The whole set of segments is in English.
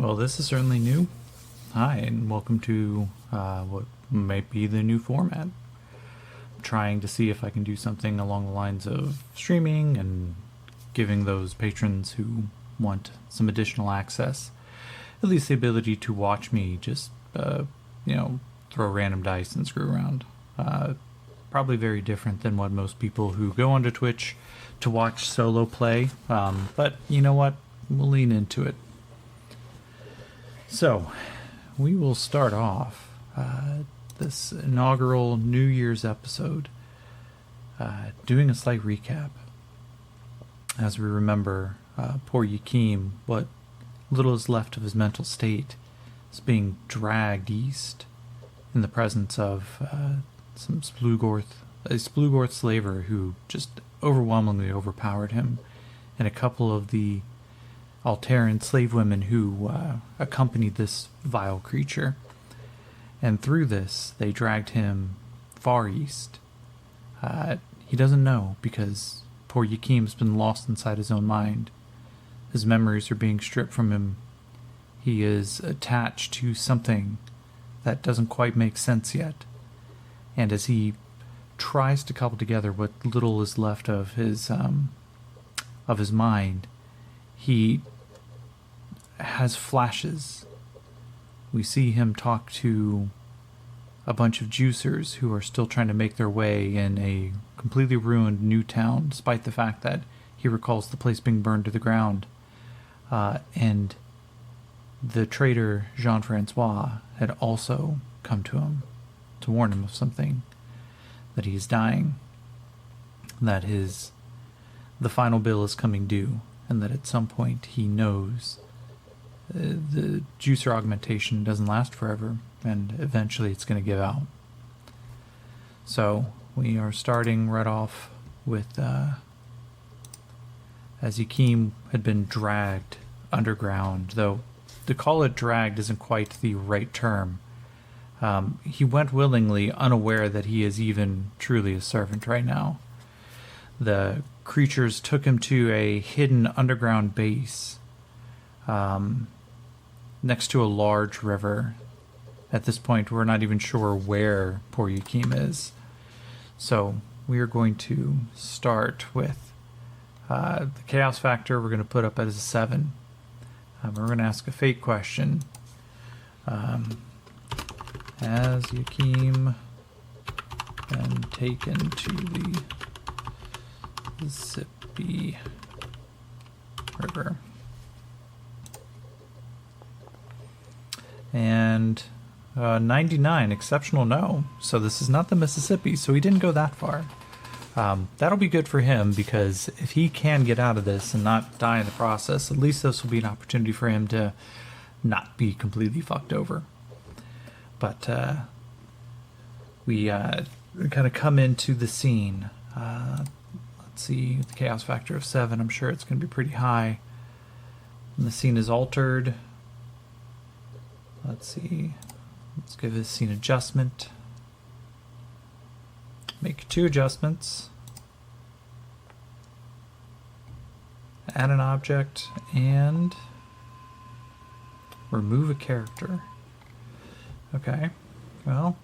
Well, this is certainly new. Hi, and welcome to what might be the new format. I'm trying to see if I can do something along the lines of streaming and giving those patrons who want some additional access at least the ability to watch me just, throw random dice and screw around. Probably very different than what most people who go onto Twitch to watch solo play. But you know what? We'll lean into it. So, we will start off this inaugural New Year's episode doing a slight recap. As we remember, poor Yakim, what little is left of his mental state, is being dragged east in the presence of a Splugorth slaver who just overwhelmingly overpowered him, and a couple of the Alteran slave women who accompanied this vile creature. And through this, they dragged him far east. He doesn't know because poor Yakim's been lost inside his own mind. His memories are being stripped from him. He is attached to something that doesn't quite make sense yet. And as he tries to cobble together what little is left of his mind, he has flashes. We see him talk to a bunch of juicers who are still trying to make their way in a completely ruined new town, despite the fact that he recalls the place being burned to the ground. And the traitor Jean-Francois had also come to him to warn him of something, that he is dying, that the final bill is coming due, and that at some point he knows the juicer augmentation doesn't last forever, and eventually it's going to give out. So we are starting right off with as Yakim had been dragged underground, though to call it dragged isn't quite the right term. He went willingly, unaware that he is even truly a servant right now. The creatures took him to a hidden underground base next to a large river. At this point, we're not even sure where poor Yakim is. So we are going to start with the chaos factor. We're going to put up as a 7. We're going to ask a fate question. Has Yakim been taken to the Mississippi River? And 99, exceptional no. So this is not the Mississippi, so he didn't go that far. That'll be good for him, because if he can get out of this and not die in the process, at least this will be an opportunity for him to not be completely fucked over. But we kind of come into the scene. Let's see, the chaos factor of 7, I'm sure it's going to be pretty high. And the scene is altered. Let's see. Let's give this scene adjustment. Make 2 adjustments. Add an object and remove a character. Okay, well,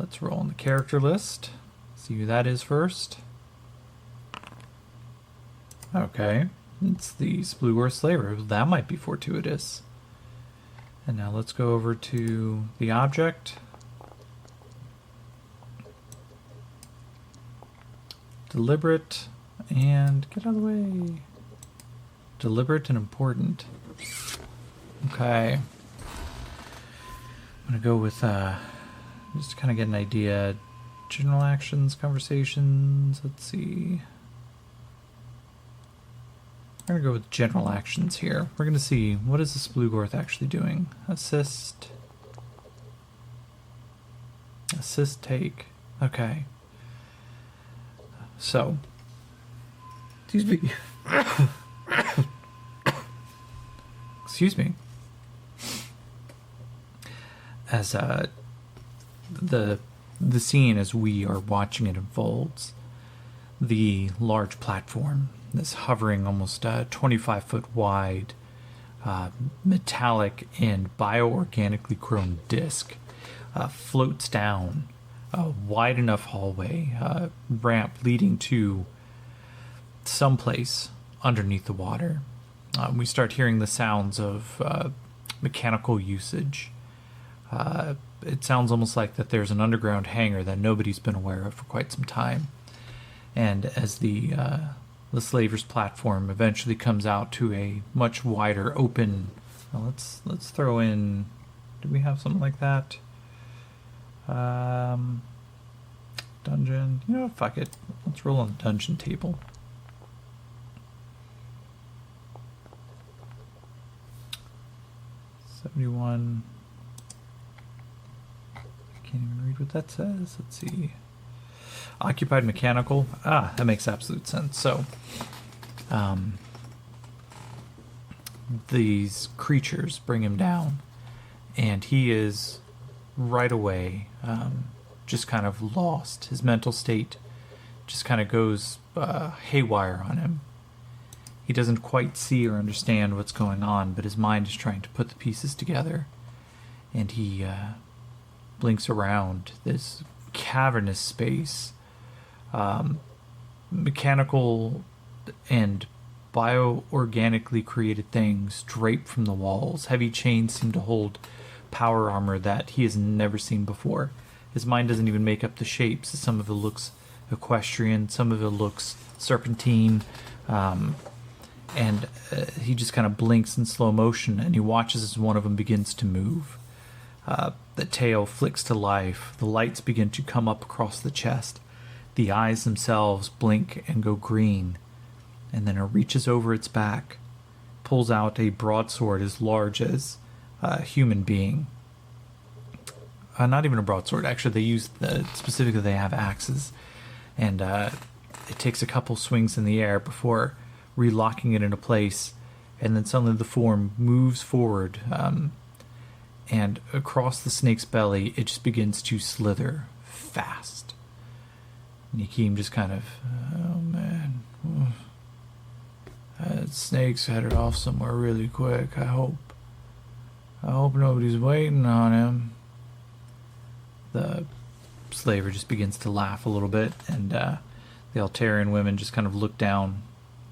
let's roll in the character list. See who that is first. Okay, it's the Splugorth slaver. That might be fortuitous. And now let's go over to the object. Deliberate, and get out of the way. Deliberate and important. Okay. I'm going to go with, just to kind of get an idea, general actions, conversations, let's see. We're going to go with general actions here. We're going to see, what is the Splugorth actually doing? Assist. Assist, take. Okay. So, excuse me. Excuse me. As the scene as we are watching it unfolds, the large platform, this hovering almost 25 foot wide metallic and bioorganically grown disc floats down a wide enough hallway, ramp leading to someplace underneath the water. We start hearing the sounds of mechanical usage. It sounds almost like that there's an underground hangar that nobody's been aware of for quite some time. And as the slaver's platform eventually comes out to a much wider open... Well, let's throw in... Do we have something like that? Dungeon. You know what? Fuck it. Let's roll on the dungeon table. $71. I can't even read what that says. Let's see. Occupied mechanical. That makes absolute sense. So, these creatures bring him down, and he is right away just kind of lost. His mental state just kind of goes haywire on him. He doesn't quite see or understand what's going on, but his mind is trying to put the pieces together, and he blinks around this cavernous space. Mechanical and bioorganically created things drape from the walls. Heavy chains seem to hold power armor that he has never seen before. His mind doesn't even make up the shapes. Some of it looks equestrian, some of it looks serpentine, and he just kind of blinks in slow motion, and he watches as one of them begins to move. The tail flicks to life. The lights begin to come up across the chest. The eyes themselves blink and go green, and then it reaches over its back, pulls out a broadsword as large as a human being. Not even a broadsword. Actually, specifically they have axes, and it takes a couple swings in the air before relocking it into place, and then suddenly the form moves forward, and across the snake's belly, it just begins to slither fast. Nikim just kind of, oh man, that snake's headed off somewhere really quick. I hope nobody's waiting on him. The slaver just begins to laugh a little bit, and the Altarian women just kind of look down.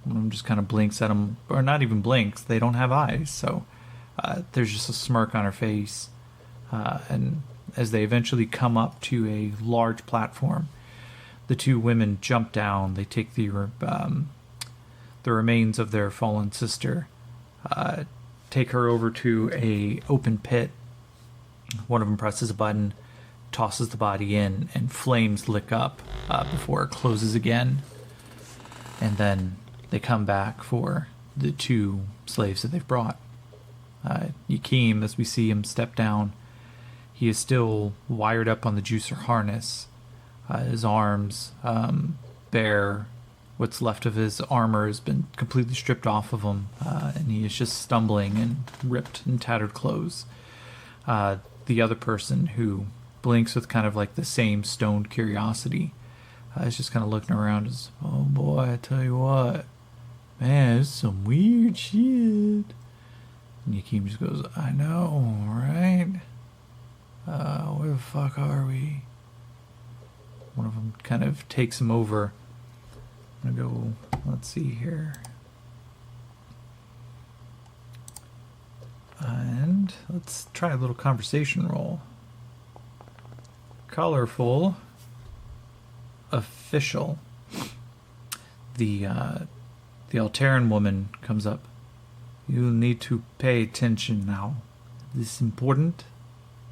One of them just kind of blinks at him, or not even blinks. They don't have eyes, so there's just a smirk on her face. And as they eventually come up to a large platform, the two women jump down. They take the remains of their fallen sister, take her over to a open pit. One of them presses a button, tosses the body in, and flames lick up before it closes again. And then they come back for the two slaves that they've brought. Yakim, as we see him step down, he is still wired up on the juicer harness. His arms bare. What's left of his armor has been completely stripped off of him, and he is just stumbling in ripped and tattered clothes. The other person, who blinks with kind of like the same stoned curiosity, is just kind of looking around as, oh boy, I tell you what, man, this is some weird shit. And Yakim just goes, I know, right? Where the fuck are we? One of them kind of takes him over. I'm gonna go, let's see here. And let's try a little conversation roll. Colorful. Official. The Altarian woman comes up. You need to pay attention now. This is important,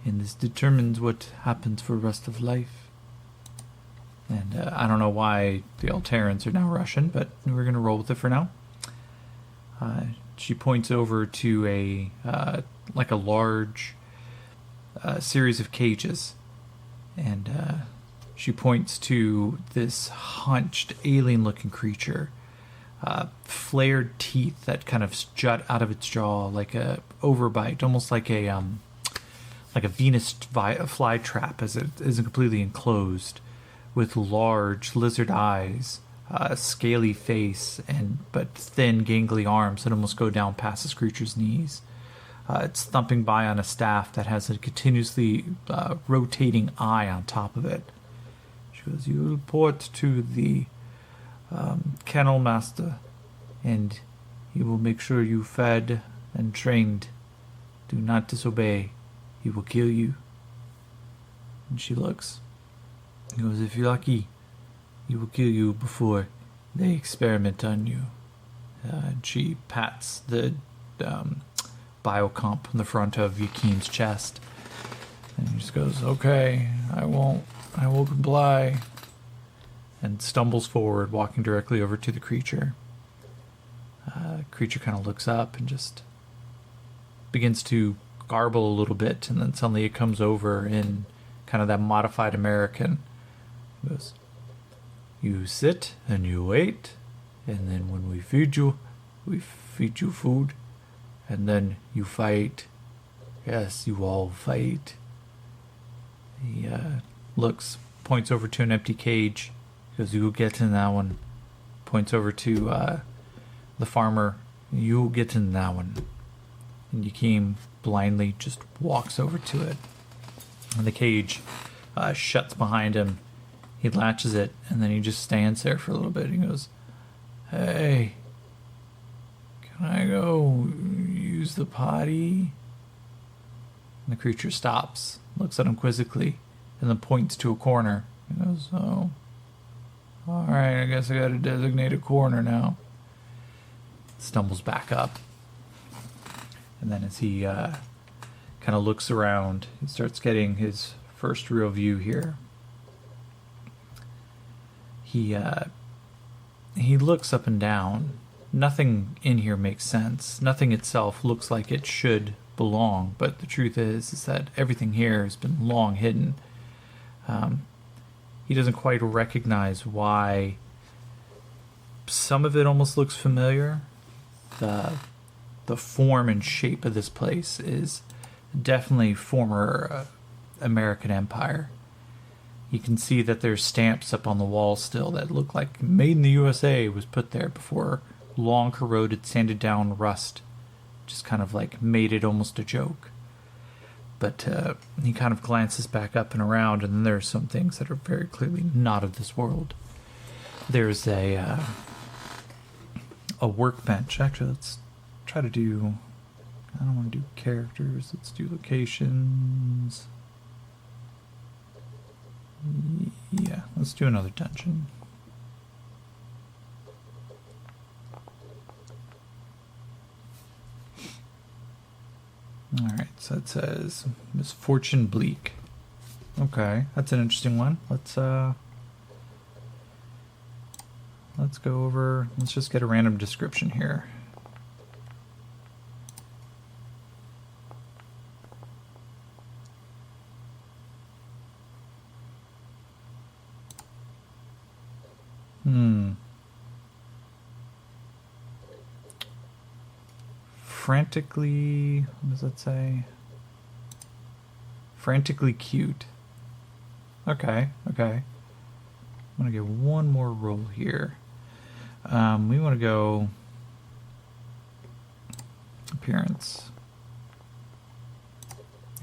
and this determines what happens for the rest of life. And I don't know why the Altarians are now Russian, but we're going to roll with it for now. She points over to a large series of cages, and she points to this hunched, alien-looking creature, flared teeth that kind of jut out of its jaw like a overbite, almost like a Venus flytrap, as it isn't completely enclosed, with large lizard eyes, scaly face but thin, gangly arms that almost go down past this creature's knees. It's thumping by on a staff that has a continuously rotating eye on top of it. She goes, "You report to the kennel master, and he will make sure you fed and trained. Do not disobey. He will kill you." And she looks. He goes, "If you're lucky, he will kill you before they experiment on you." And she pats the biocomp on the front of Yakim's chest. And he just goes, "Okay, I will comply." And stumbles forward, walking directly over to the creature. Creature kind of looks up and just begins to garble a little bit, and then suddenly it comes over in kind of that modified American. It goes, "You sit and you wait, and then when we feed you food, and then you fight. Yes, you all fight." He looks, points over to an empty cage. He goes, "You get in that one." Points over to the farmer. "You get in that one." And Yakim blindly just walks over to it. And the cage shuts behind him. He latches it, and then he just stands there for a little bit. He goes, "Hey, can I go use the potty?" And the creature stops, looks at him quizzically, and then points to a corner. He goes, "Oh, all right, I guess I got to designate a corner now." Stumbles back up. And then as he kind of looks around, he starts getting his first real view here. He looks up and down. Nothing in here makes sense. Nothing itself looks like it should belong, but the truth is that everything here has been long hidden. He doesn't quite recognize why some of it almost looks familiar. The form and shape of this place is definitely former American Empire. You can see that there's stamps up on the wall still that look like "Made in the USA" was put there before long corroded, sanded down rust just kind of like made it almost a joke. But he kind of glances back up and around, and then there's some things that are very clearly not of this world. There's a workbench. Actually, let's try to do... I don't want to do characters. Let's do locations. Yeah, let's do another dungeon. Alright, so it says Misfortune Bleak. Okay, that's an interesting one. Let's go over... Let's just get a random description here. Frantically... What does that say? Frantically cute. Okay. I'm gonna get one more roll here. We want to go... Appearance.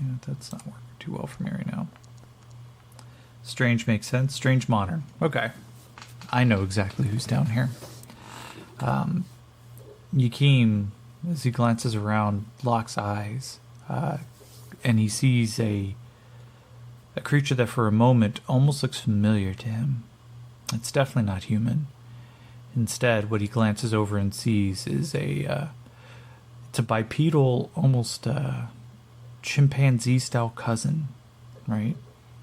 Yeah, that's not working too well for me right now. Strange makes sense. Strange modern. Okay. I know exactly who's down here. Yakim, as he glances around, locks eyes, and he sees a creature that for a moment almost looks familiar to him. It's definitely not human. Instead, what he glances over and sees is it's a bipedal, almost chimpanzee-style cousin, right?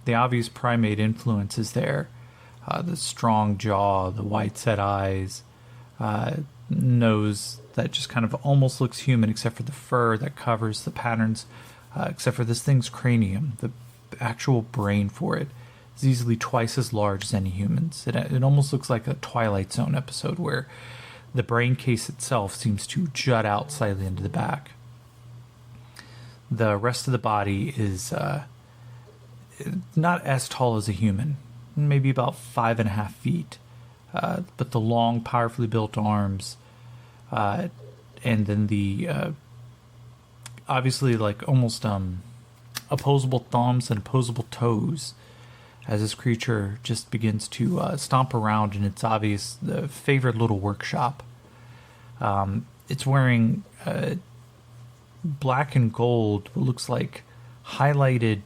The obvious primate influence is there. The strong jaw, the wide set eyes, nose that just kind of almost looks human except for the fur that covers the patterns, except for this thing's cranium. The actual brain for it is easily twice as large as any human's. It almost looks like a Twilight Zone episode where the brain case itself seems to jut out slightly into the back. The rest of the body is not as tall as a human, maybe about 5.5 feet. but the long, powerfully built arms, and then the obviously like almost opposable thumbs and opposable toes, as this creature just begins to stomp around in its obvious favorite little workshop. It's wearing black and gold, what looks like highlighted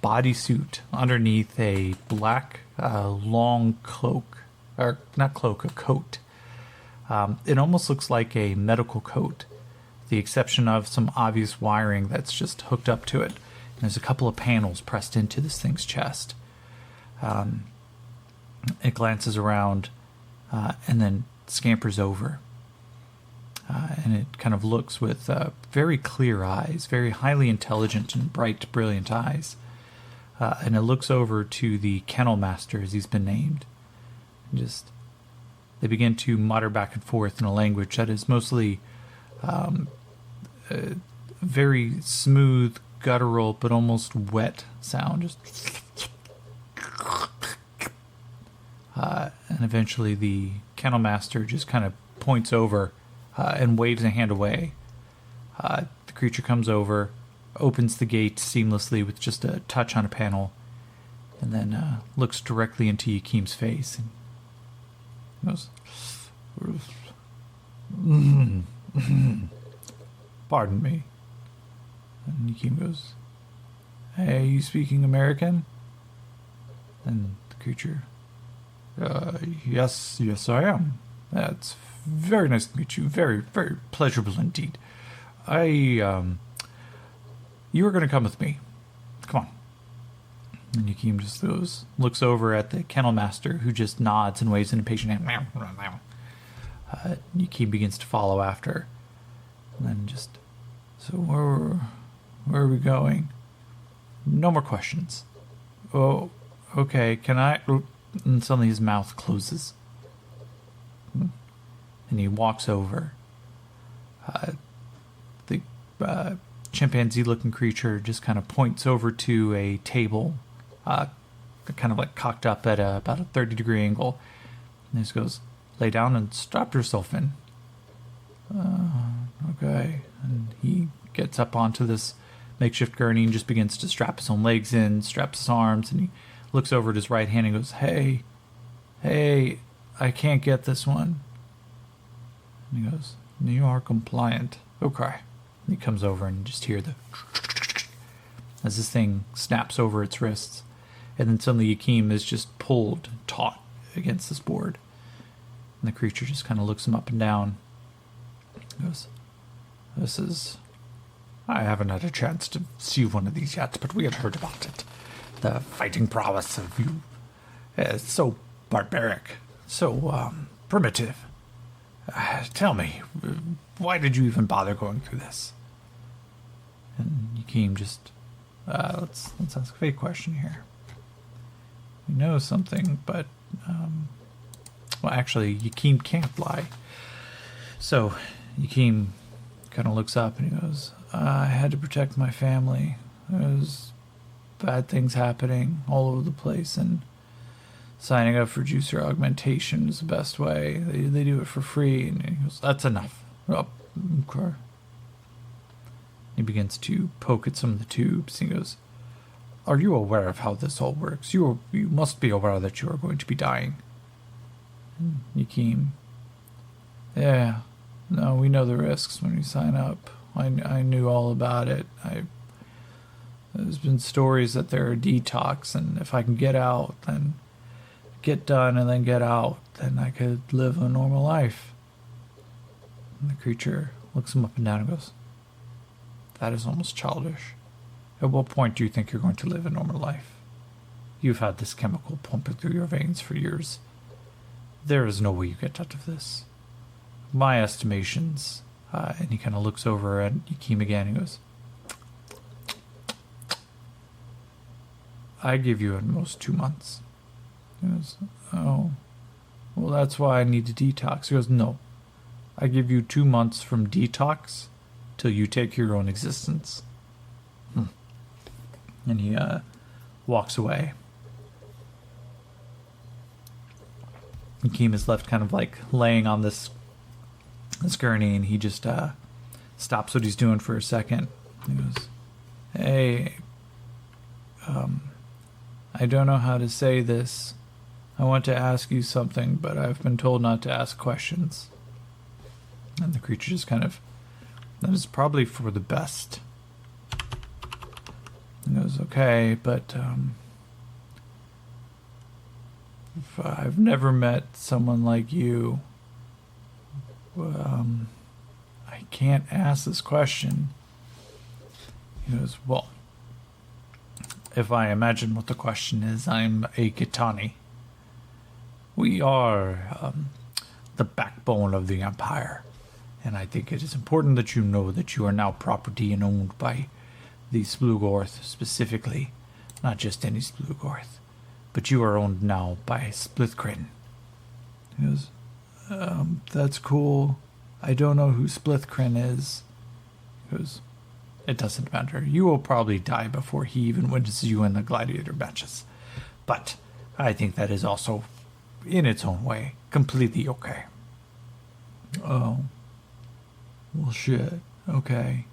bodysuit underneath a black long cloak, or not cloak, a coat. It almost looks like a medical coat, with the exception of some obvious wiring that's just hooked up to it. And there's a couple of panels pressed into this thing's chest. It glances around and then scampers over. And it kind of looks with very clear eyes, very highly intelligent and bright, brilliant eyes. And it looks over to the kennel master, as he's been named. And just they begin to mutter back and forth in a language that is mostly very smooth, guttural, but almost wet sound. Just and eventually the kennel master just kind of points over and waves a hand away. The creature comes over, opens the gate seamlessly with just a touch on a panel, and then looks directly into Yakim's face and goes, "Pardon me." And Yakim goes, "Hey, you speaking American?" And the creature, yes, I am. That's very nice to meet you. Very, very pleasurable indeed. You are going to come with me. Come on." And Yakim just looks over at the kennel master, who just nods and waves an impatient hand. Yakim begins to follow after. And then just, "So where are we going?" "No more questions." "Oh, okay, can I..." And suddenly his mouth closes. And he walks over. The chimpanzee-looking creature just kind of points over to a table, kind of like cocked up at about a 30-degree angle. And he just goes, "Lay down and strap yourself in." Okay. And he gets up onto this makeshift gurney and just begins to strap his own legs in, straps his arms, and he looks over at his right hand and goes, Hey, I can't get this one." And he goes, "You are compliant." "Okay." And he comes over and you just hear the as this thing snaps over its wrists. And then suddenly Yakim is just pulled, taut against this board. And the creature just kind of looks him up and down. He goes, I haven't had a chance to see one of these yet, but we had heard about it. The fighting prowess of you is so barbaric, so primitive. Tell me, why did you even bother going through this?" And Yakim just, let's ask a fake question here. We know something, but, well, actually, Yakim can't lie. So Yakim kind of looks up and he goes, "I had to protect my family. There was bad things happening all over the place, and signing up for juicer augmentation is the best way. They do it for free." And he goes, "That's enough." "Oh, okay." He begins to poke at some of the tubes. He goes, "Are you aware of how this all works? You must be aware that you are going to be dying." And Yakim, "Yeah, no, we know the risks when you sign up. I knew all about it. There's been stories that there are detox, and if I can get out, then get done and then get out, then I could live a normal life." And the creature looks him up and down and goes, "That is almost childish. At what point do you think you're going to live a normal life? You've had this chemical pumping through your veins for years. There is no way you get out of this. My estimations," and he kind of looks over at Yakim again and goes, "I give you at most 2 months." He goes, "Oh, well, that's why I need to detox." He goes, "No, I give you 2 months from detox till you take your own existence." And he walks away. Akeem is left kind of like laying on this gurney, and he just stops what he's doing for a second. He goes, "Hey, I don't know how to say this. I want to ask you something, but I've been told not to ask questions." And the creature just kind of, that is probably for the best. He goes, "Okay, but if I've never met someone like you. I can't ask this question." He goes, "Well, if I imagine what the question is, I'm a Gitani. We are the backbone of the Empire, and I think it is important that you know that you are now property and owned by the Splugorth specifically, not just any Splugorth, but you are owned now by Splithcrin." He goes, "That's cool. I don't know who Splithcrin is." He goes, "It doesn't matter. You will probably die before he even witnesses you in the gladiator matches. But I think that is also, in its own way, completely okay." "Oh. Well, shit. Okay.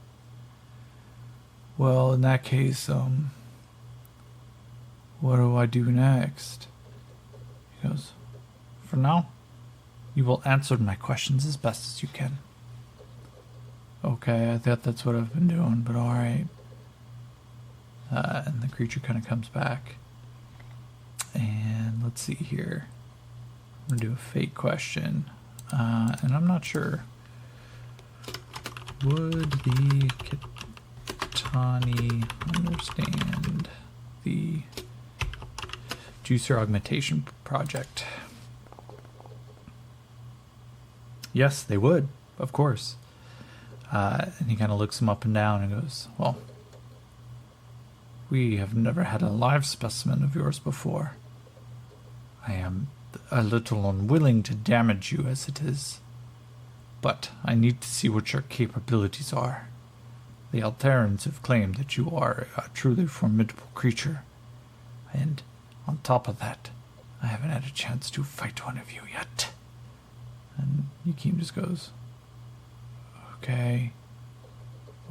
Well, in that case, what do I do next?" He goes, "For now, you will answer my questions as best as you can." "Okay, I thought that's what I've been doing, but alright." And the creature kind of comes back. And let's see here. I'm going to do a fate question. And I'm not sure. Would the Kitani understand the juicer augmentation project? Yes, they would, of course. And he kind of looks him up and down and goes, "Well, we have never had a live specimen of yours before. I am a little unwilling to damage you as it is, but I need to see what your capabilities are. The Alterans have claimed that you are a truly formidable creature, and on top of that, I haven't had a chance to fight one of you yet." And Yakeem just goes, "Okay.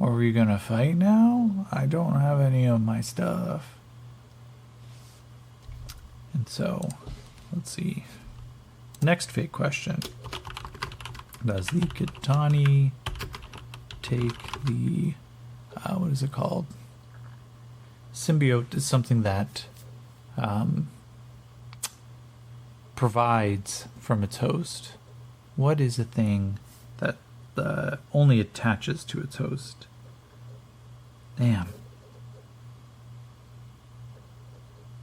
Are we gonna fight now? I don't have any of my stuff." And so, let's see. Next fate question. Does the Kitani take the, what is it called? Symbiote is something that provides from its host. What is a thing that only attaches to its host? Damn.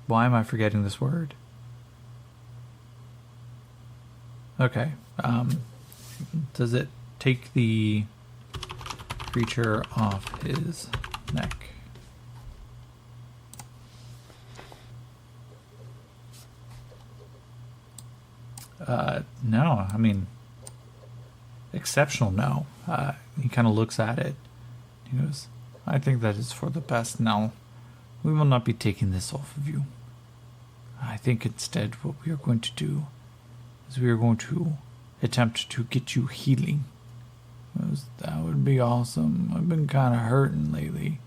Why am I forgetting this word? Okay. Does it take the creature off his neck? No. I mean, exceptional no. He kind of looks at it. He goes, "I think that is for the best now. We will not be taking this off of you. I think instead what we are going to do is we are going to attempt to get you healing." He goes, "That would be awesome. I've been kind of hurting lately."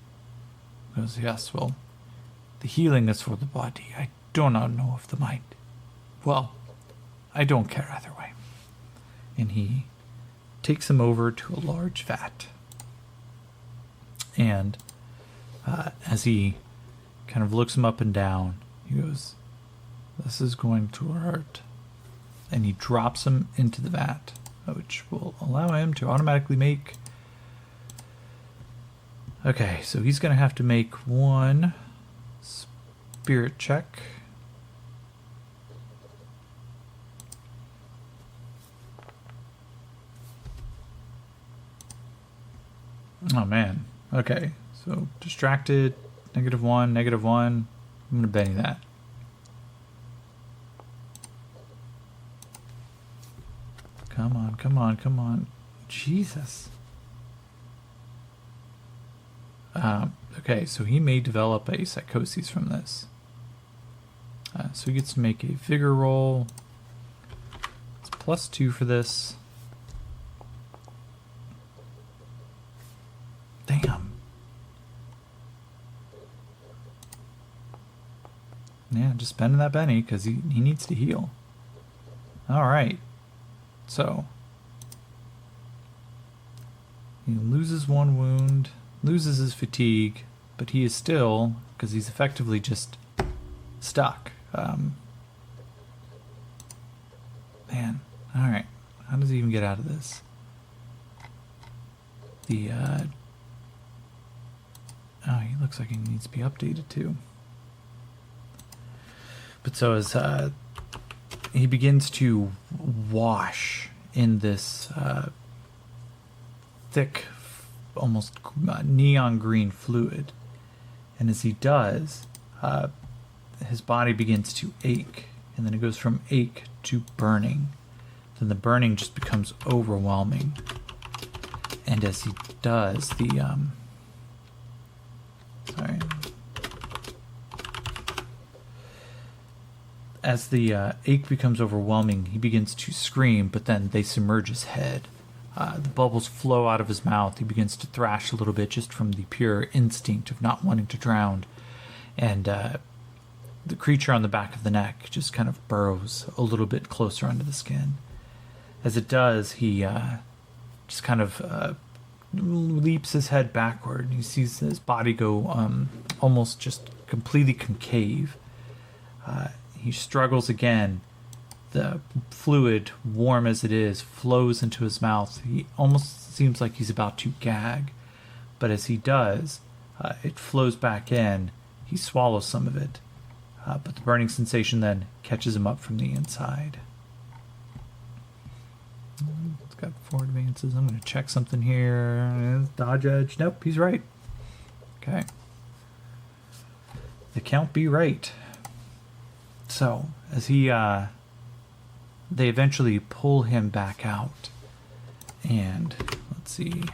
He goes, "Yes, well, the healing is for the body. I do not know of the mind. Well, I don't care either way." And he takes him over to a large vat. And as he kind of looks him up and down, he goes, "This is going to hurt." And he drops him into the vat, which will allow him to automatically make... Okay, so he's going to have to make one spirit check. Oh, man. Okay, so distracted, -1, -1. I'm going to Benny that. Come on, come on, come on. Jesus. Okay, so he may develop a psychosis from this. So he gets to make a vigor roll. +2 for this. Damn. Yeah, just spending that Benny because he needs to heal. Alright. So. He loses 1 wound, loses his fatigue, but he is still, because he's effectively just stuck. Man. Alright. How does he even get out of this? Oh, he looks like he needs to be updated too. But so as he begins to wash in this thick, almost neon green fluid, and as he does, his body begins to ache, and then it goes from ache to burning. Then the burning just becomes overwhelming, and as he does, as the ache becomes overwhelming, he begins to scream, but then they submerge his head. The bubbles flow out of his mouth. He begins to thrash a little bit just from the pure instinct of not wanting to drown. And the creature on the back of the neck just kind of burrows a little bit closer under the skin. As it does, he just kind of leaps his head backward. He sees his body go almost just completely concave. He struggles again. The fluid, warm as it is, flows into his mouth. He almost seems like he's about to gag. But as he does, it flows back in. He swallows some of it. But the burning sensation then catches him up from the inside. It's got 4 advances. I'm going to check something here. Dodge edge. Nope, he's right. Okay. The count be right. So, as they eventually pull him back out. And, let's see.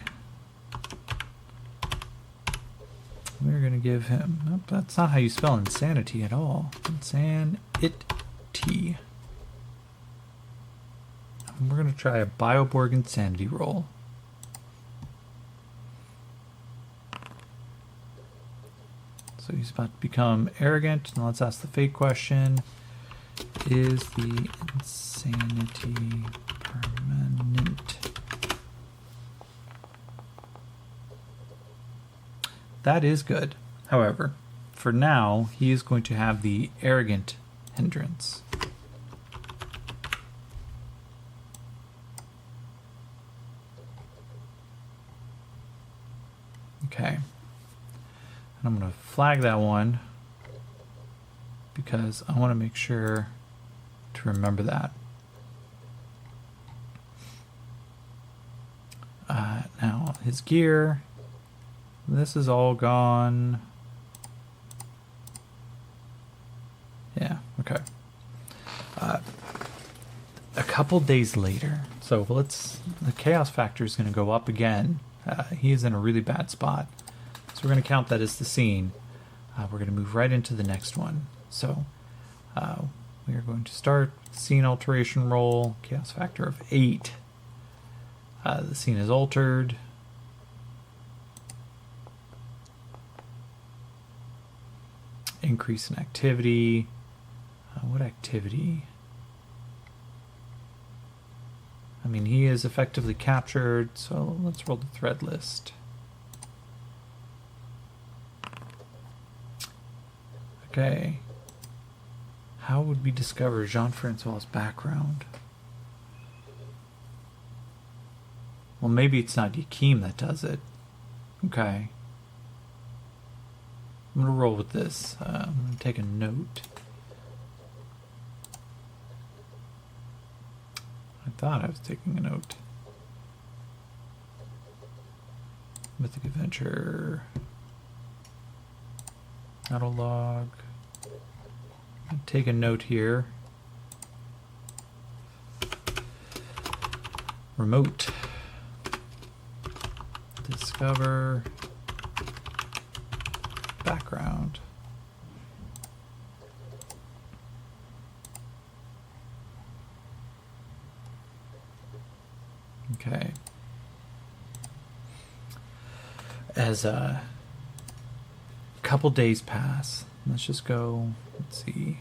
We're going to give him... Nope, that's not how you spell insanity at all. Insanity. And we're going to try a Bioborg insanity roll. So he's about to become arrogant. Now let's ask the fake question. Is the insanity permanent? That is good. However, for now, he is going to have the arrogant hindrance. Okay. And I'm going to flag that one because I want to make sure to remember that. Now, his gear, this is all gone. Yeah, okay. A couple days later, so the chaos factor is going to go up again. He is in a really bad spot. So we're going to count that as the scene. We're going to move right into the next one. So we are going to start scene alteration roll, chaos factor of 8. The scene is altered. Increase in activity. What activity? I mean, he is effectively captured, so let's roll the thread list. Okay. How would we discover Jean-Francois' background? Well, maybe it's not Yakim that does it. Okay. I'm going to roll with this. I'm going to take a note. I thought I was taking a note. Mythic Adventure. Battle log. Take a note here. Remote. Discover background. Okay. As a couple days pass, let's just go. Let's see.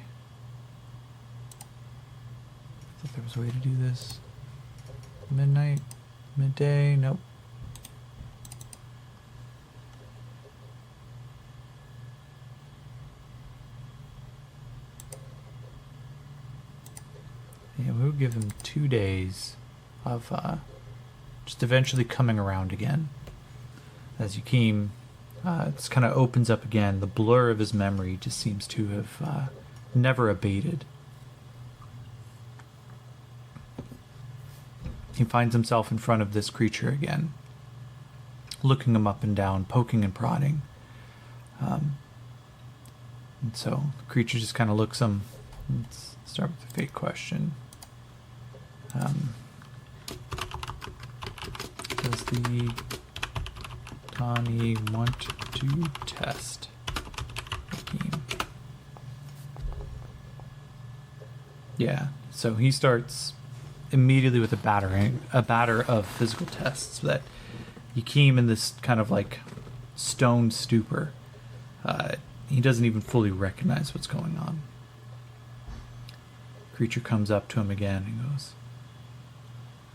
I thought there was a way to do this. Midnight, midday, nope. Yeah, we'll give him 2 days of just eventually coming around again. As Yakim, this kind of opens up again. The blur of his memory just seems to have never abated. He finds himself in front of this creature again, looking him up and down, poking and prodding. And so the creature just kind of looks him. Let's start with the fake question. Does the Tani want to test Hakeem? Yeah, so he starts immediately with a batter of physical tests that Yakim, in this kind of like stone stupor, he doesn't even fully recognize what's going on. Creature comes up to him again and goes,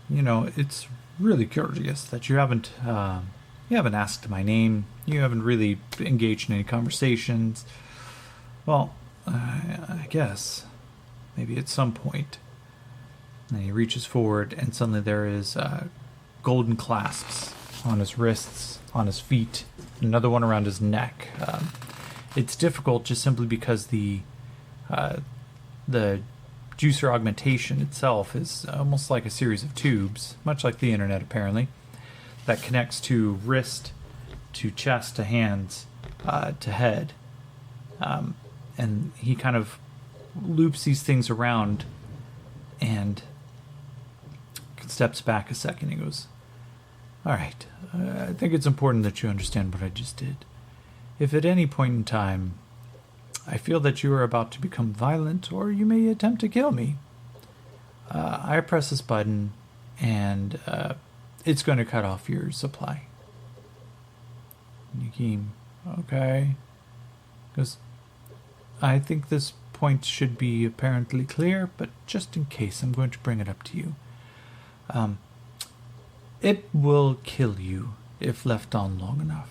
"You know, it's really curious that you haven't asked my name. You haven't really engaged in any conversations. Well, I guess maybe at some point." And he reaches forward, and suddenly there is golden clasps on his wrists, on his feet, another one around his neck. It's difficult just simply because the juicer augmentation itself is almost like a series of tubes, much like the internet apparently, that connects to wrist, to chest, to hands, to head. And he kind of loops these things around and steps back a second. He goes, "All right, I think it's important that you understand what I just did. If at any point in time I feel that you are about to become violent, or you may attempt to kill me, I press this button and it's going to cut off your supply." Yakim, okay. Goes, "I think this point should be apparently clear, but just in case, I'm going to bring it up to you. It will kill you if left on long enough."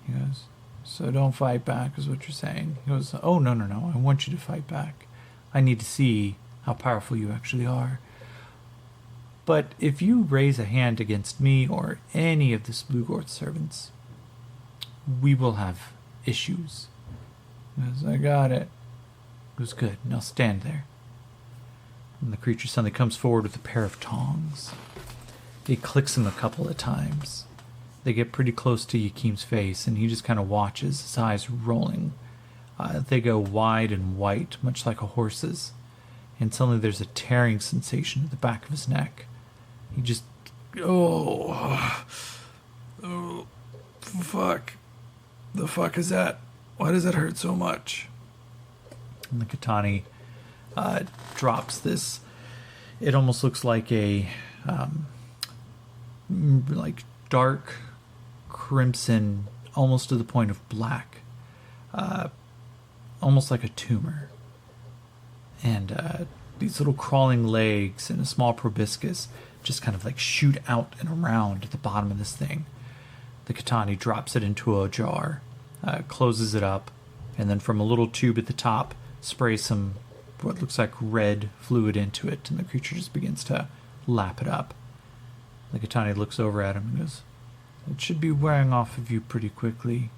He goes, "So don't fight back, is what you're saying?" He goes, "Oh, no, I want you to fight back. I need to see how powerful you actually are. But if you raise a hand against me or any of the Splugorth servants, we will have issues." He goes, "I got it." He goes, "Good, now stand there." And the creature suddenly comes forward with a pair of tongs. He clicks them a couple of times. They get pretty close to Yakim's face, and he just kind of watches, his eyes rolling. They go wide and white, much like a horse's. And suddenly there's a tearing sensation at the back of his neck. He just, oh, fuck. The fuck is that? Why does it hurt so much? And the Katani drops this. It almost looks like a like dark crimson, almost to the point of black, almost like a tumor. And these little crawling legs and a small proboscis just kind of like shoot out and around at the bottom of this thing. The Katani drops it into a jar, closes it up, and then from a little tube at the top sprays some what looks like red fluid into it, and the creature just begins to lap it up. The Katani looks over at him and goes, "It should be wearing off of you pretty quickly.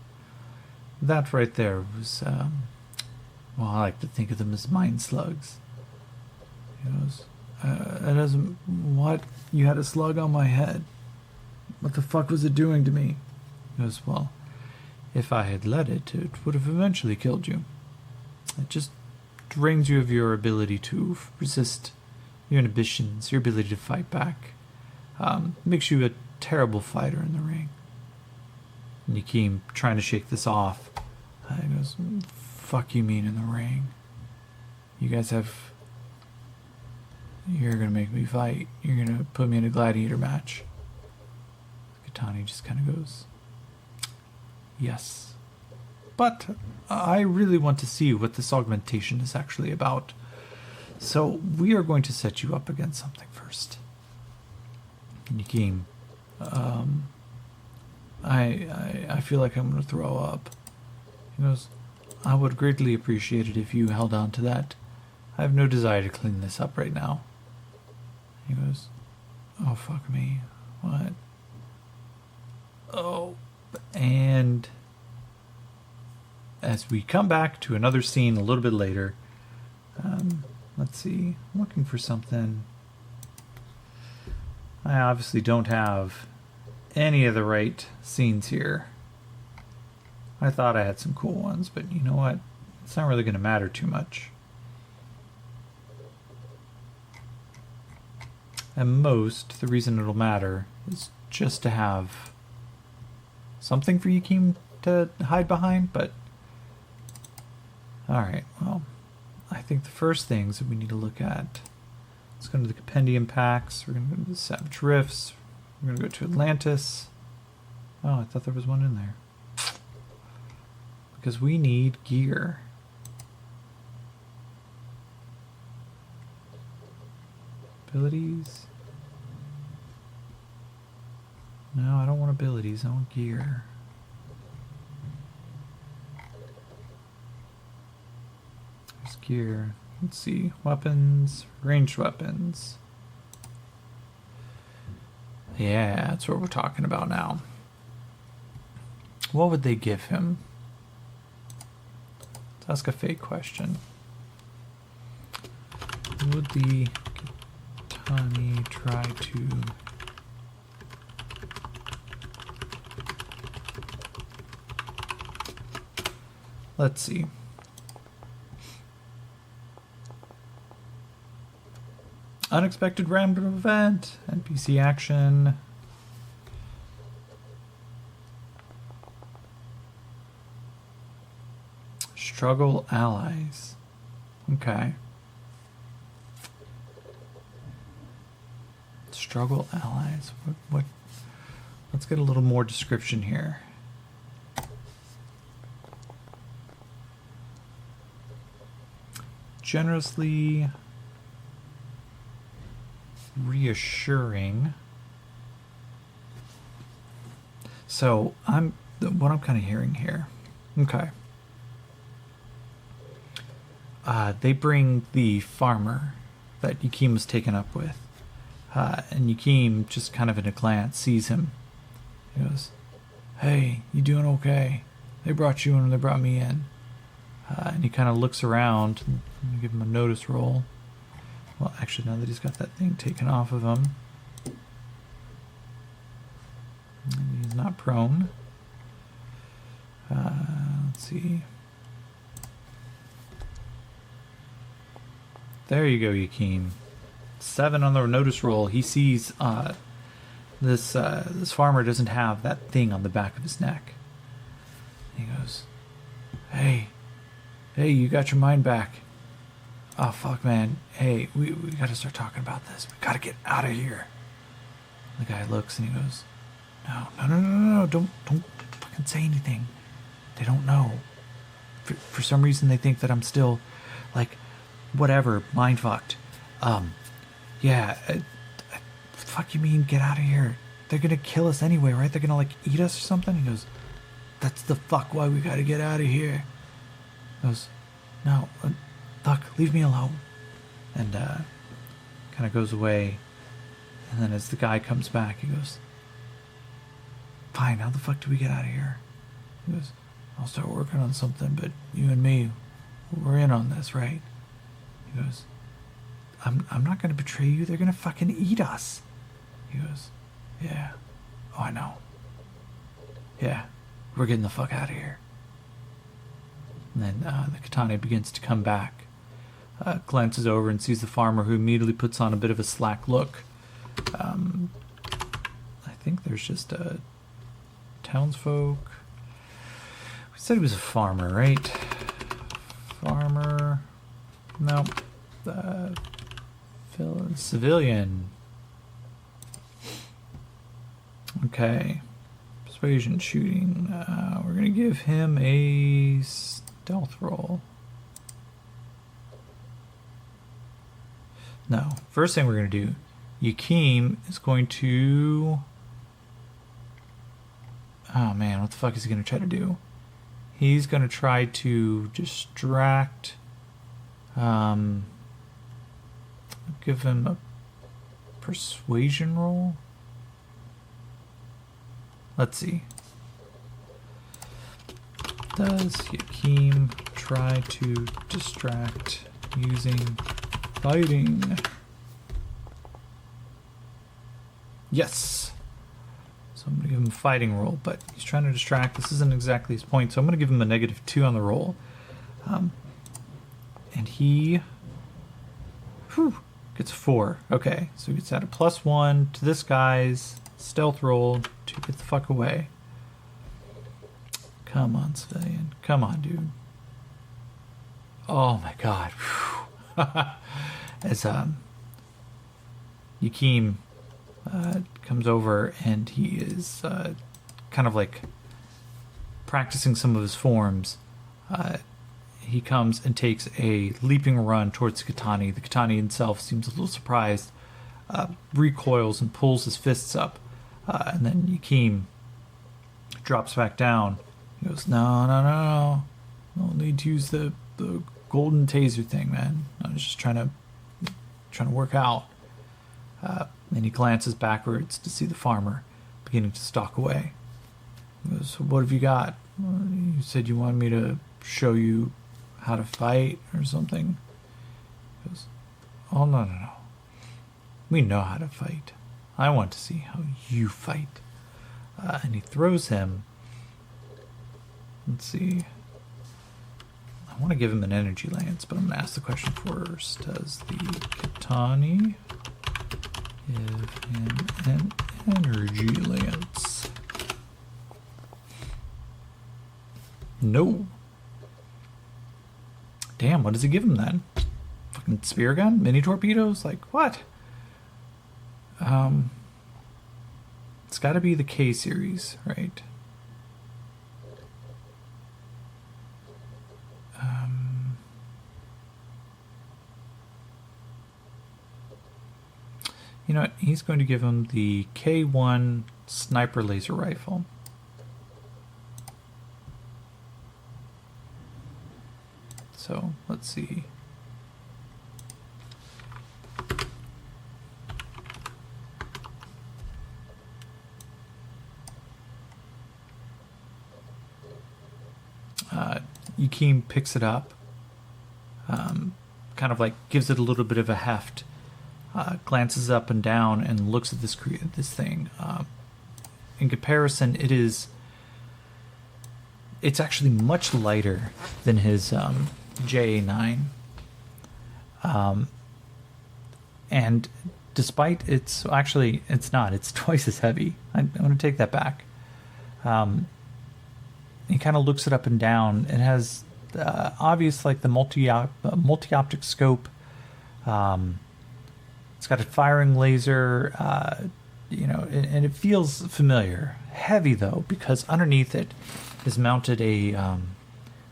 That right there was, well, I like to think of them as mind slugs." He goes, "It doesn't, what? You had a slug on my head. What the fuck was it doing to me?" He goes, "Well, if I had let it, it would have eventually killed you. It just drains you of your ability to resist, your inhibitions, your ability to fight back. Makes you a terrible fighter in the ring." And Yakim, trying to shake this off, he goes, "Fuck you mean in the ring? You guys have You're gonna make me fight. You're gonna put me in a gladiator match. Katani just kind of goes, yes. But I really want to see what this augmentation is actually about. So we are going to set you up against something first. Yakim, I feel like I'm going to throw up. He goes, I would greatly appreciate it if you held on to that. I have no desire to clean this up right now. He goes, oh, fuck me. What? Oh, and as we come back to another scene a little bit later, let's see, I'm looking for something. I obviously don't have any of the right scenes here. I thought I had some cool ones, but you know what? It's not really going to matter too much. At most, the reason it'll matter is just to have something for Yakim to hide behind, but alright, well, I think the first things that we need to look at, let's go to the compendium packs, we're going to go to the Savage Rifts, we're going to go to Atlantis. Oh, I thought there was one in there. Because we need gear. Abilities. No, I don't want abilities, I want gear. There's gear. Let's see. Weapons. Ranged weapons. Yeah, that's what we're talking about now. What would they give him? Let's ask a fake question. Would the Katani try to let's see. Unexpected random event, NPC action. Struggle allies. Okay. Struggle allies. What? Let's get a little more description here. Generously reassuring. So what I'm kind of hearing here. Okay. They bring the farmer that Yakim was taken up with. And Yakim, just kind of in a glance, sees him. He goes, hey, you doing okay? They brought you in and they brought me in. And he kind of looks around and give him a notice roll. Well, actually, now that he's got that thing taken off of him, he's not prone. Let's see. There you go, Yakim. 7 on the notice roll. He sees this farmer doesn't have that thing on the back of his neck. He goes, hey, you got your mind back. Oh, fuck, man. Hey, we got to start talking about this. We got to get out of here. The guy looks and he goes, no. Don't fucking say anything. They don't know. For some reason, they think that I'm still, like, whatever, mind fucked. Fuck you mean, get out of here. They're going to kill us anyway, right? They're going to, like, eat us or something? He goes, that's the fuck why we got to get out of here. He goes, no, fuck, leave me alone. And kind of goes away. And then as the guy comes back, he goes, fine, how the fuck do we get out of here? He goes, I'll start working on something, but you and me, we're in on this, right? He goes, I'm not going to betray you. They're going to fucking eat us. He goes, yeah. Oh, I know. Yeah, we're getting the fuck out of here. And then the Katana begins to come back. Glances over and sees the farmer, who immediately puts on a bit of a slack look. I think there's just a townsfolk. We said he was a farmer, right? Farmer. No. Civilian. Okay. Persuasion shooting. We're going to give him a stealth roll. No. First thing we're going to do, Yakeem is going to... Oh man, what the fuck is he going to try to do? He's going to try to distract... give him a persuasion roll. Let's see. Does Yakeem try to distract using fighting? Yes. So I'm going to give him a fighting roll, but he's trying to distract. This isn't exactly his point, so I'm going to give him a -2 on the roll. And he gets 4. Okay, so he gets at a +1 to this guy's stealth roll to get the fuck away. Come on, civilian. Come on, dude. Oh my god. As Yakeem comes over and he is kind of like practicing some of his forms. He comes and takes a leaping run towards Katani. The Katani himself seems a little surprised, recoils and pulls his fists up, and then Yakeem drops back down. He goes, no, no need to use the golden taser thing, man. I was just trying to work out. And he glances backwards to see the farmer beginning to stalk away. He goes, so what have you got? You said you wanted me to show you how to fight or something. He goes, oh, no. We know how to fight. I want to see how you fight. And he throws him. Let's see. I want to give him an energy lance, but I'm going to ask the question first. Does the Katani give him an energy lance? No. Damn, what does it give him then? Fucking spear gun? Mini torpedoes? Like, what? It's got to be the K series, right? You know what? He's going to give him the K1 sniper laser rifle. So, let's see. Yakeem picks it up, kind of like gives it a little bit of a heft, glances up and down and looks at this thing. In comparison, it's actually much lighter than his JA9. And despite it's not. It's twice as heavy. I'm going to take that back. He kind of looks it up and down. It has obvious like the multi-optic scope. It's got a firing laser, and it feels familiar. Heavy though, because underneath it is mounted a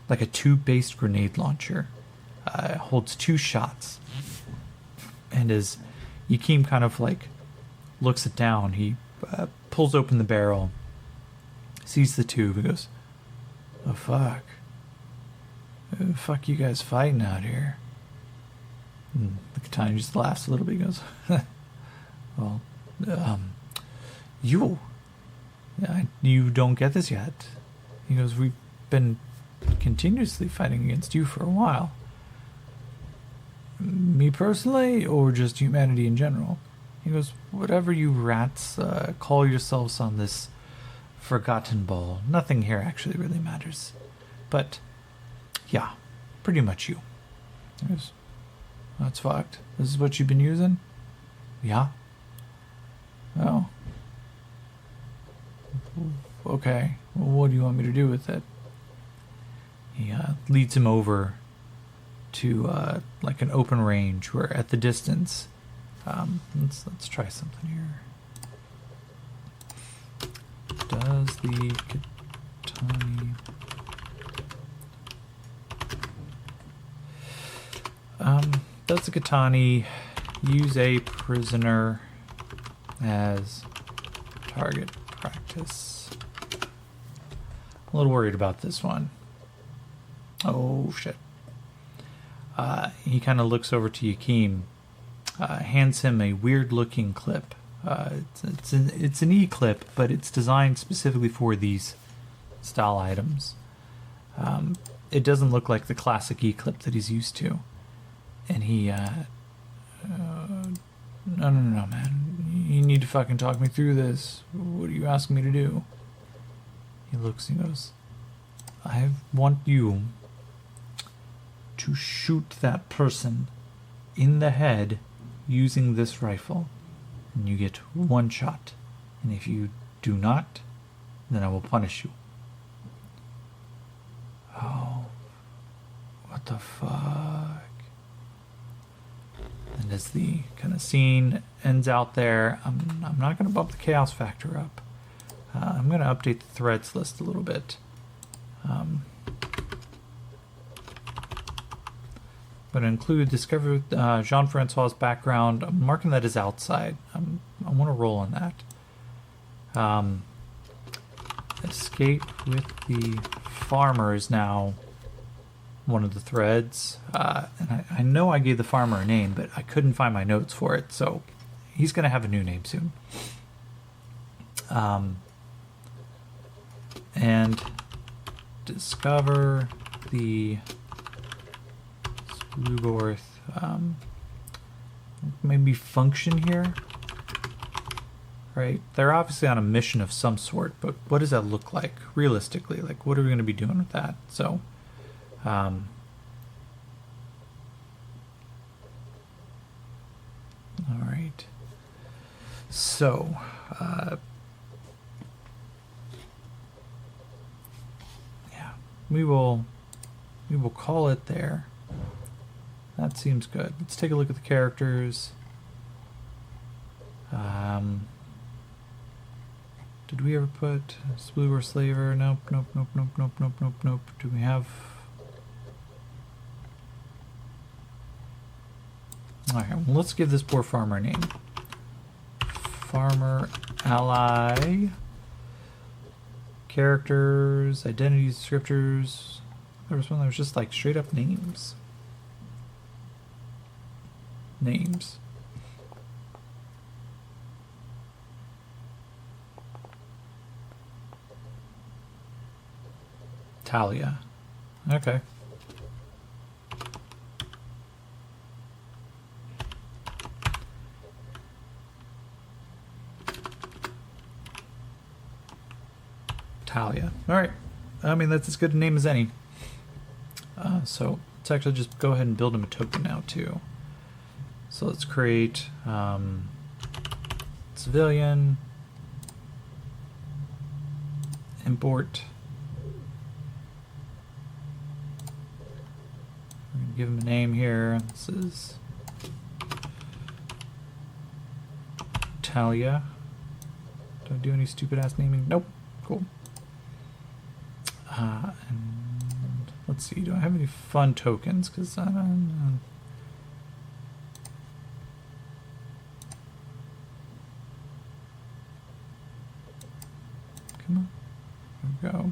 like a tube-based grenade launcher. It holds 2 shots. And as Yakeem kind of like looks it down, he pulls open the barrel, sees the tube, and goes, "Oh fuck! Who the fuck you guys fighting out here?" And the Katana just laughs a little bit. He goes, "Well, you don't get this yet." He goes, "We've been continuously fighting against you for a while." "Me personally, or just humanity in general?" He goes, "Whatever you rats call yourselves on this forgotten ball. Nothing here actually really matters. But, yeah, pretty much you." He goes, "That's fucked. This is what you've been using?" "Yeah." "Oh. Okay. Well, what do you want me to do with it?" He leads him over to like an open range where at the distance Let's try something here. Does the katani does the katani use a prisoner as target practice? I'm a little worried about this one. Oh shit. He kind of looks over to Yakim, hands him a weird looking clip. It's an E-clip, but it's designed specifically for these style items. It doesn't look like the classic E-clip that he's used to. And he, no, man. You need to fucking talk me through this. What are you asking me to do? He looks and goes, I want you to shoot that person in the head using this rifle. And you get one shot. And if you do not, then I will punish you. Oh, what the fuck? And as the kind of scene ends out there, I'm not going to bump the chaos factor up. I'm going to update the threads list a little bit. But include discover Jean-Francois' background. I'm marking that as outside. I want to roll on that. Escape with the farmer is now one of the threads. And I know I gave the farmer a name, but I couldn't find my notes for it. So he's going to have a new name soon. And discover the Splugorth, maybe function here, right? They're obviously on a mission of some sort, but what does that look like realistically? Like, what are we going to be doing with that? So, all right. So, yeah, we will call it there. That seems good. Let's take a look at the characters. Did we ever put Splugor Slaver? Nope. Do we have... Alright, well, let's give this poor farmer a name. Farmer Ally. Characters, identities, descriptors. There was one that was just like straight up names. Talia. Okay. Talia. Alright. I mean, that's as good a name as any. So let's actually just go ahead and build him a token now, too. So let's create civilian, import. We're going to give him a name here. This is Talia. Do I do any stupid ass naming? Nope. Cool. And let's see, do I have any fun tokens? Because I don't know. Come on. There we go.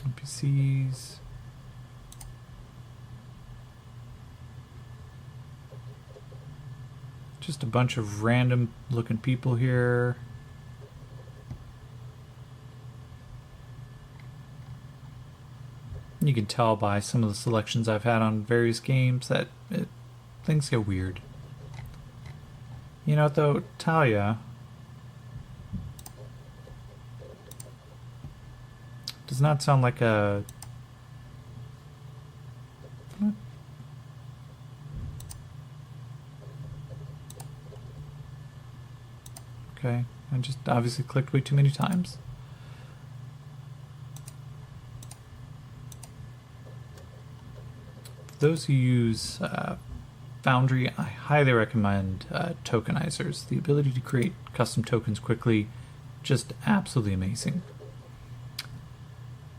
NPCs. Just a bunch of random looking people here. You can tell by some of the selections I've had on various games that things get weird. You know, though, Talia does not sound like a... Okay, I just obviously clicked way too many times. for those who use Foundry, I highly recommend tokenizers. The ability to create custom tokens quickly, just absolutely amazing.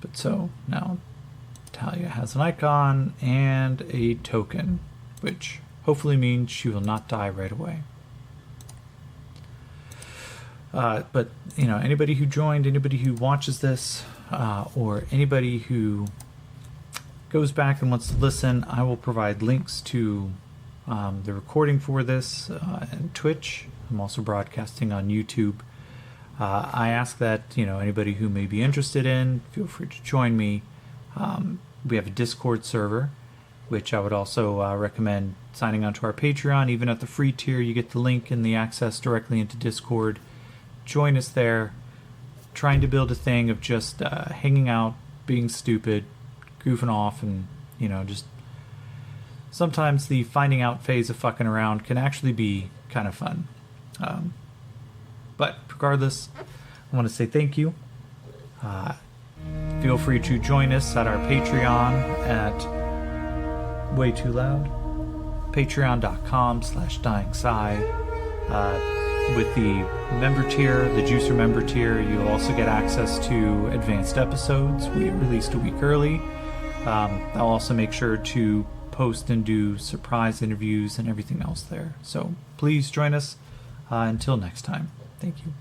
But so now Talia has an icon and a token, which hopefully means she will not die right away. But anybody who joined, anybody who watches this, or anybody who goes back and wants to listen, I will provide links to the recording for this and Twitch. I'm also broadcasting on YouTube. I ask that anybody who may be interested in, feel free to join me. We have a Discord server, which I would also recommend signing on to our Patreon. Even at the free tier, you get the link and the access directly into Discord. Join us there. Trying to build a thing of just hanging out, being stupid, goofing off, and just sometimes the finding out phase of fucking around can actually be kind of fun. But regardless, I want to say thank you. Feel free to join us at our Patreon at way too loud, patreon.com/DyingSci. With the member tier, the Juicer member tier, you'll also get access to advanced episodes we released a week early. I'll also make sure to post and do surprise interviews and everything else there. So please join us. Until next time, thank you.